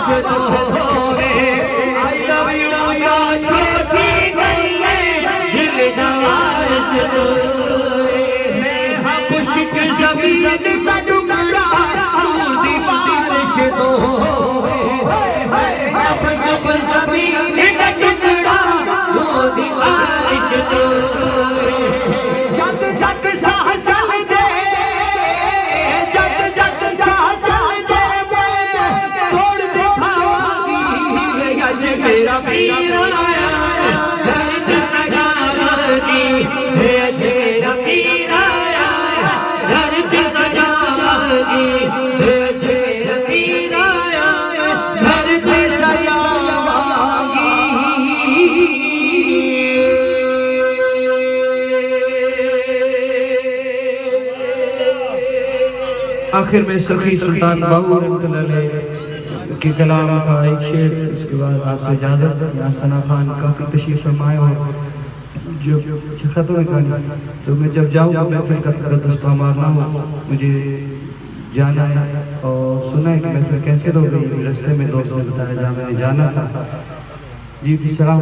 से तो I love you या छोटी गल्ले दिलदार से तो मैं हाँ खुशिक ज़मीन का टुकड़ा दूर दीवार से तो सब ज़मीन का टुकड़ा दूर दीवार से तो जग जग साह चल जाए जग जग साह चल जाए तोड़ दिखावांगी आज मेरा पीर आया दर्द सजावांगी आज मेरा पीर आया दर्द सजावांगी आज मेरा पीर आया दर्द सजावांगी। आखिर में सखी सुल्तान बाबू के कलाम का एक शेर, उसके बाद आपसे इजाज़त। यहाँ सना खान काफ़ी तशरीफ़ फरमाए और जो ख़त्म कहानी तो मैं जब जाऊँगा महफिल का तकद्दुस मारना हो, मुझे जाना है और सुना है कि महफिल कैंसिल हो गई। रास्ते में दोस्त ने बताया जहाँ मैंने जाना था। जी सलाम।